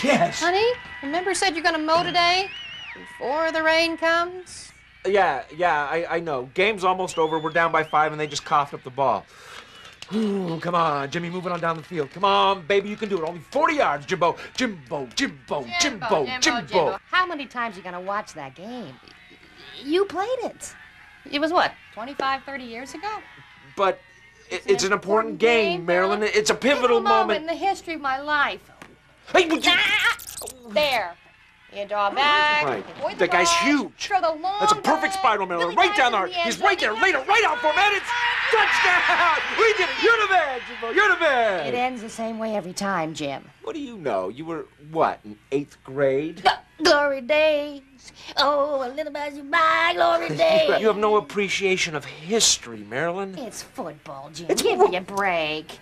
Yes. Honey, remember you said you're gonna mow today? Before the rain comes? Yeah, I know. Game's almost over. We're down by 5 and they just coughed up the ball. Ooh, come on, Jimmy, move it on down the field. Come on, baby, you can do it. Only 40 yards, Jimbo. Jimbo. How many times are you gonna watch that game? You played it. It was what, 25, 30 years ago? But it's an important game, Marilyn. It's a pivotal moment in the history of my life. Hey, would you... There. You draw back. Right. That guy's huge. Throw the long That's a perfect spiral, Marilyn. Right down there. He's right there. Laid it right out for him, and it's touchdown. We did it. You're the man, Jimbo. You're the man. It ends the same way every time, Jim. What do you know? You were, what, in 8th grade? Glory days. Oh, a little by my glory days. You have no appreciation of history, Marilyn. It's football, Jim. Give me a break.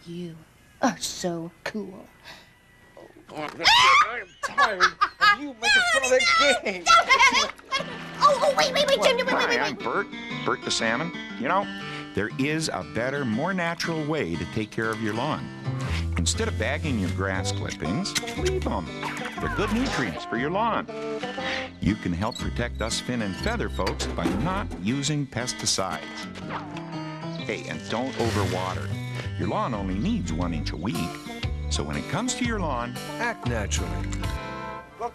You are so cool. I am tired of you making fun of that game. Wait, Jim, wait. Hi, I'm Bert the Salmon. You know, there is a better, more natural way to take care of your lawn. Instead of bagging your grass clippings, leave them. They're good nutrients for your lawn. You can help protect us fin and feather folks by not using pesticides. Hey, and don't overwater. Your lawn only needs 1 inch a week. So when it comes to your lawn, act naturally.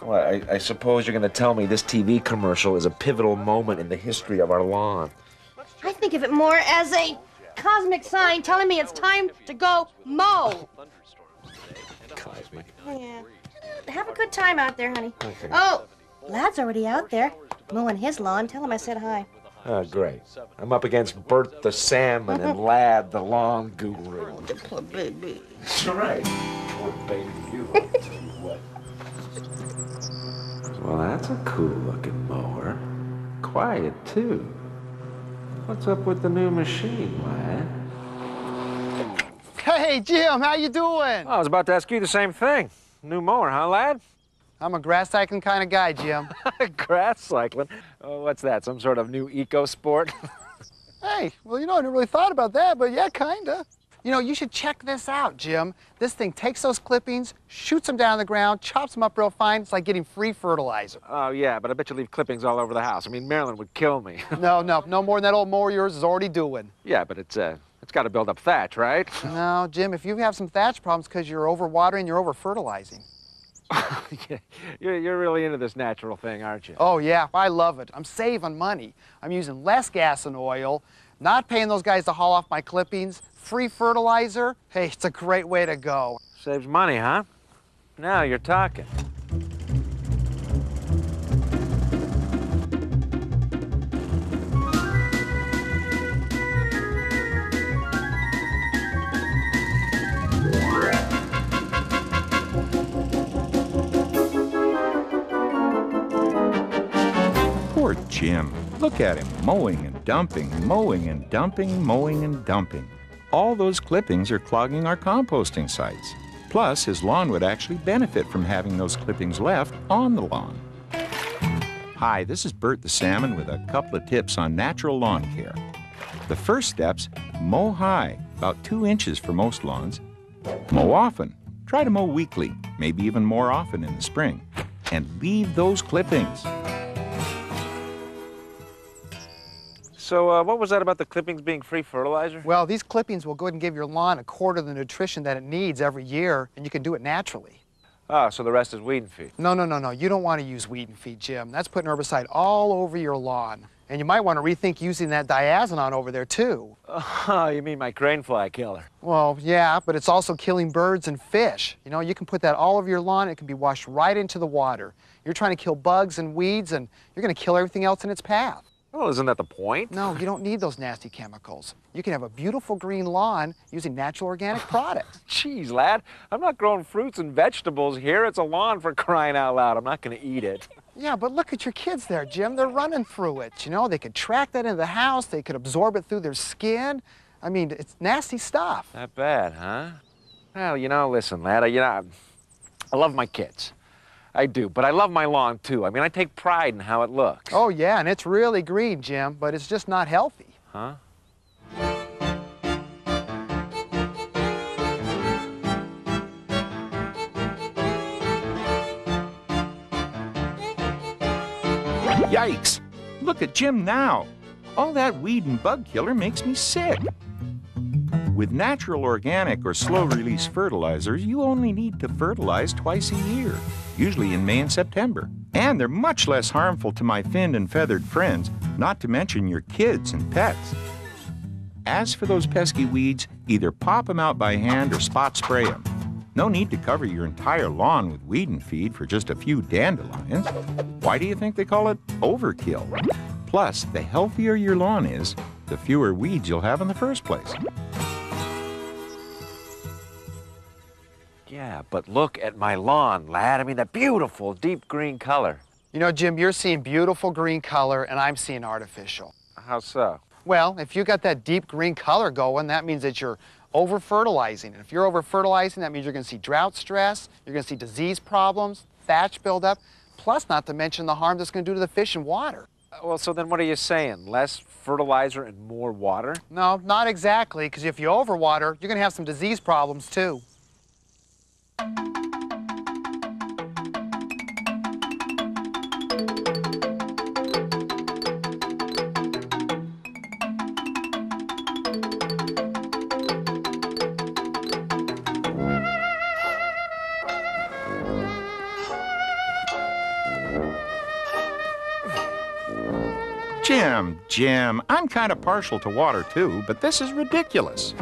Well, I suppose you're going to tell me this TV commercial is a pivotal moment in the history of our lawn. I think of it more as a cosmic sign telling me it's time to go mow. Cosmic. Yeah. Have a good time out there, honey. Okay. Oh, Lad's already out there mowing his lawn. Tell him I said hi. Oh, great. I'm up against Bert the Salmon and Lad the Lawn Guru. Poor baby. That's right. Poor baby you, I'll tell you what. Well, that's a cool-looking mower. Quiet, too. What's up with the new machine, Lad? Hey, Jim, how you doing? Well, I was about to ask you the same thing. New mower, huh, Lad? I'm a grass cycling kind of guy, Jim. Grass cycling? Oh, what's that, some sort of new eco-sport? Hey, well, you know, I never really thought about that, but yeah, kinda. You know, you should check this out, Jim. This thing takes those clippings, shoots them down on the ground, chops them up real fine. It's like getting free fertilizer. Oh, yeah, but I bet you leave clippings all over the house. I mean, Marilyn would kill me. No more than that old mower of yours is already doing. Yeah, but it's got to build up thatch, right? No, Jim, if you have some thatch problems because you're over-watering, you're over-fertilizing. Yeah, you're really into this natural thing, aren't you? Oh, yeah, I love it. I'm saving money. I'm using less gas and oil, not paying those guys to haul off my clippings, free fertilizer. Hey, it's a great way to go. Saves money, huh? Now you're talking. poor Jim. Look at him, mowing and dumping, mowing and dumping, mowing and dumping. All those clippings are clogging our composting sites. Plus, his lawn would actually benefit from having those clippings left on the lawn. Hi, this is Bert the Salmon with a couple of tips on natural lawn care. The first step's mow high, about 2 inches for most lawns. Mow often. Try to mow weekly, maybe even more often in the spring. And leave those clippings. So what was that about the clippings being free fertilizer? Well, these clippings will go ahead and give your lawn a quarter of the nutrition that it needs every year, and you can do it naturally. Ah, so the rest is weed and feed. No. You don't want to use weed and feed, Jim. That's putting herbicide all over your lawn. And you might want to rethink using that diazinon over there, too. Oh, you mean my crane fly killer? Well, yeah, but it's also killing birds and fish. You know, you can put that all over your lawn. It can be washed right into the water. You're trying to kill bugs and weeds, and you're going to kill everything else in its path. Well, isn't that the point? No, you don't need those nasty chemicals. You can have a beautiful green lawn using natural organic products. Jeez, lad, I'm not growing fruits and vegetables here. It's a lawn, for crying out loud. I'm not going to eat it. Yeah, but look at your kids there, Jim. They're running through it. You know, they could track that into the house. They could absorb it through their skin. I mean, it's nasty stuff. Not bad, huh? Well, you know, listen, lad, I love my kids. I do, but I love my lawn, too. I mean, I take pride in how it looks. Oh, yeah, and it's really green, Jim, but it's just not healthy. Huh? Yikes! Look at Jim now. All that weed and bug killer makes me sick. With natural organic or slow-release fertilizers, you only need to fertilize twice a year, usually in May and September. And they're much less harmful to my finned and feathered friends, not to mention your kids and pets. As for those pesky weeds, either pop them out by hand or spot spray them. No need to cover your entire lawn with weed and feed for just a few dandelions. Why do you think they call it overkill? Plus, the healthier your lawn is, the fewer weeds you'll have in the first place. Yeah, but look at my lawn, lad. I mean, that beautiful deep green color. You know, Jim, you're seeing beautiful green color, and I'm seeing artificial. How so? Well, if you got that deep green color going, that means that you're over-fertilizing. And if you're over-fertilizing, that means you're going to see drought stress, you're going to see disease problems, thatch buildup, plus not to mention the harm that's going to do to the fish and water. Well, so then what are you saying? Less fertilizer and more water? No, not exactly, because if you overwater, you're going to have some disease problems, too. Jim, I'm kind of partial to water too, but this is ridiculous.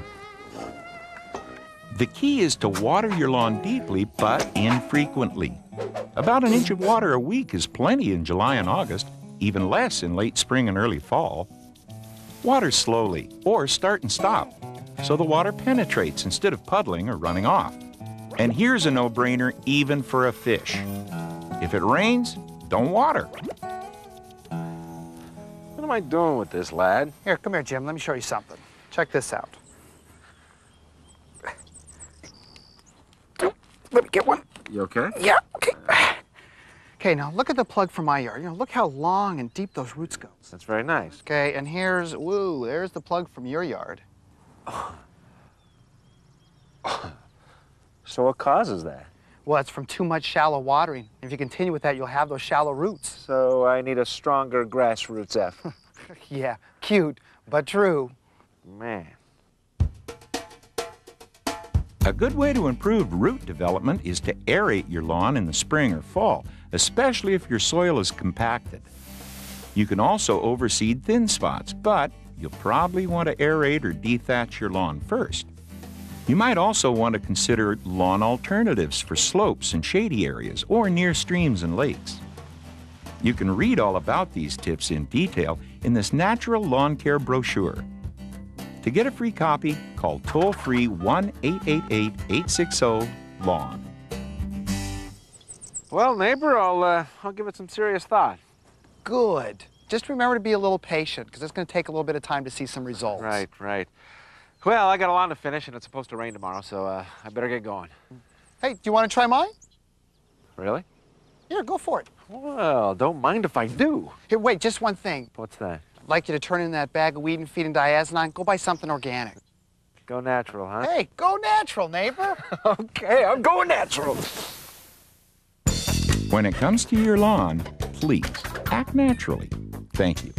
The key is to water your lawn deeply, but infrequently. About an inch of water a week is plenty in July and August, even less in late spring and early fall. Water slowly, or start and stop, so the water penetrates instead of puddling or running off. And here's a no-brainer even for a fish. If it rains, don't water. What am I doing with this, lad? Here, come here, Jim. Let me show you something. Check this out. Let me get one. You okay? Yeah, okay. Okay, now look at the plug from my yard. You know, look how long and deep those roots go. That's very nice. Okay, and there's the plug from your yard. So what causes that? Well, it's from too much shallow watering. If you continue with that, you'll have those shallow roots. So I need a stronger grassroots F. Yeah, cute, but true. Man. A good way to improve root development is to aerate your lawn in the spring or fall, especially if your soil is compacted. You can also overseed thin spots, but you'll probably want to aerate or dethatch your lawn first. You might also want to consider lawn alternatives for slopes and shady areas or near streams and lakes. You can read all about these tips in detail in this natural lawn care brochure. To get a free copy, call toll-free 1-888-860-LAWN. Well, neighbor, I'll give it some serious thought. Good. Just remember to be a little patient, because it's going to take a little bit of time to see some results. Right, right. Well, I got a lawn to finish, and it's supposed to rain tomorrow, so I better get going. Hey, do you want to try mine? Really? Here, go for it. Well, don't mind if I do. Here, wait, just one thing. What's that? I'd like you to turn in that bag of weed and feed and diazonine. Go buy something organic. Go natural, huh? Hey, go natural, neighbor. Okay, I'm going natural. When it comes to your lawn, please act naturally. Thank you.